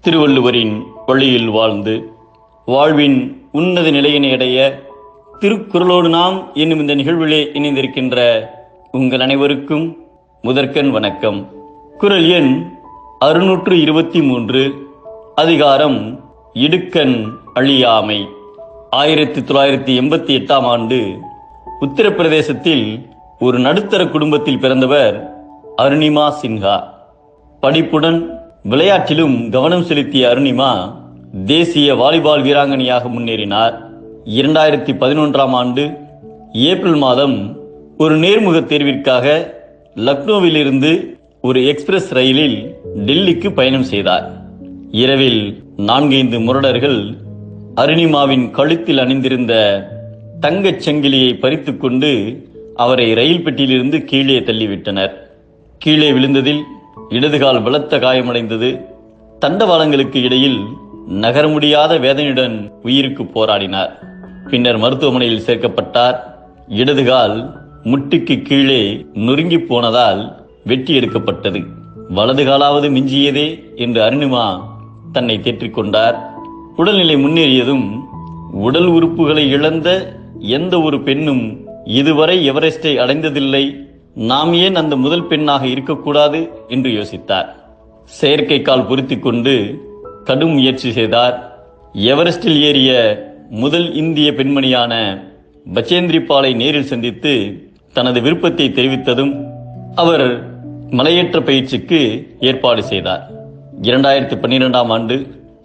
திருவள்ளுவரின் வழியில் வாழ்ந்து வாழ்வின் உன்னத நிலையினை அடைய திருக்குறளோடு நாம் என்னும் இந்த நிகழ்விலே இணைந்திருக்கின்ற உங்கள் அனைவருக்கும் முதற்கண் வணக்கம். குறள் எண் 623, அதிகாரம் இடுக்கண் அழியாமை. 1988ஆம் ஆண்டு உத்தரப்பிரதேசத்தில் ஒரு நடுத்தர குடும்பத்தில் பிறந்தவர் அருணிமா சின்ஹா. படிப்புடன் விளையாட்டிலும் கவனம் செலுத்திய அருணிமா தேசிய வாலிபால் வீராங்கனையாக முன்னேறினார். 2011ஆம் ஆண்டு ஏப்ரல் மாதம் ஒரு நேர்முக தேர்விற்காக லக்னோவிலிருந்து ஒரு எக்ஸ்பிரஸ் ரயிலில் டெல்லிக்கு பயணம் செய்தார். இரவில் 4-5 முரடர்கள் அருணிமாவின் கழுத்தில் அணிந்திருந்த தங்கச் சங்கிலியை பறித்து கொண்டு அவரை ரயில் பெட்டியிலிருந்து கீழே தள்ளிவிட்டனர். கீழே விழுந்ததில் இடதுகால் பலத்த காயமடைந்தது. தண்டவாளங்களுக்கு இடையில் நகர முடியாத வேதனையுடன் உயிருக்கு போராடினார். பின்னர் மருத்துவமனையில் சேர்க்கப்பட்டார். இடதுகால் முட்டிக்கு கீழே நொறுங்கி போனதால் வெட்டி எடுக்கப்பட்டது. வலது காலாவது மிஞ்சியதே என்று அருணிமா தன்னை தேற்றிக் கொண்டார். உடல்நிலை முன்னேறியதும் உடல் உறுப்புகளை இழந்த எந்த ஒரு பெண்ணும் இதுவரை எவரெஸ்டை அடைந்ததில்லை, நாம் ஏன் அந்த முதல் பெண்ணாக இருக்கக்கூடாது என்று யோசித்தார். செயற்கை கால் பொருத்தி கொண்டு கடும் முயற்சி செய்தார். எவரெஸ்டில் ஏறிய முதல் இந்திய பெண்மணியான பச்சேந்திரி பாலை நேரில் சந்தித்து தனது விருப்பத்தை தெரிவித்ததும் அவர் மலையேற்ற பயிற்சிக்கு ஏற்பாடு செய்தார். 2012ஆம் ஆண்டு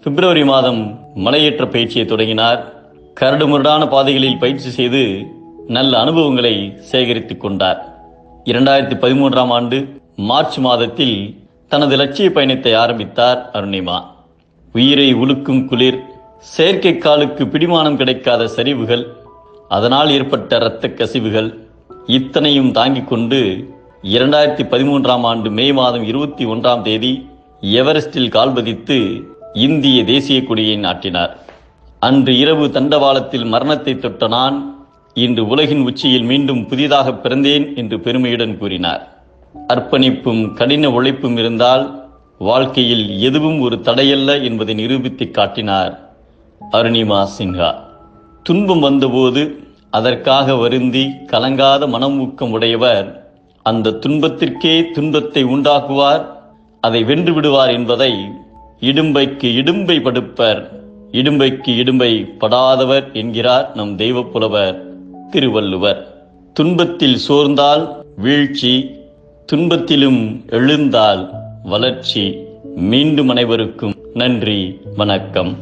பிப்ரவரி மாதம் மலையேற்ற பயிற்சியை தொடங்கினார். கரடுமுரடான பாதைகளில் பயிற்சி செய்து நல்ல அனுபவங்களை சேகரித்துக் கொண்டார். 2013ஆம் ஆண்டு மார்ச் மாதத்தில் தனது லட்சிய பயணத்தை ஆரம்பித்தார் அருணிமா. உயிரை உலுக்கும் குளிர், செயற்கை காலுக்கு பிடிமானம் கிடைக்காத சரிவுகள், அதனால் ஏற்பட்ட இரத்த கசிவுகள், இத்தனையும் தாங்கிக் கொண்டு 2013ஆம் ஆண்டு மே மாதம் 21ஆம் தேதி எவரெஸ்டில் கால்பதித்து இந்திய தேசிய கொடியை நாட்டினார். அன்று இரவு தண்டவாளத்தில் மரணத்தை தொட்ட நான் இன்று உலகின் உச்சியில் மீண்டும் புதிதாக பிறந்தேன் என்று பெருமையுடன் கூறினார். அர்ப்பணிப்பும் கடின உழைப்பும் இருந்தால் வாழ்க்கையில் எதுவும் ஒரு தடையல்ல என்பதை நிரூபித்து காட்டினார் அருணிமா சின்ஹா. துன்பம் வந்தபோது அதற்காக வருந்தி கலங்காத மனமூக்கம் உடையவர் அந்த துன்பத்திற்கே துன்பத்தை உண்டாக்குவார், அதை வென்று விடுவார் என்பதை இடும்பைக்கு இடும்பை படுப்பர், இடும்பைக்கு இடும்பை படாதவர் என்கிறார் நம் தெய்வ புலவர் திருவள்ளுவர். துன்பத்தில் சோர்ந்தால் வீழ்ச்சி, துன்பத்திலும் எழுந்தால் வளர்ச்சி. மீண்டும் அனைவருக்கும் நன்றி, வணக்கம்.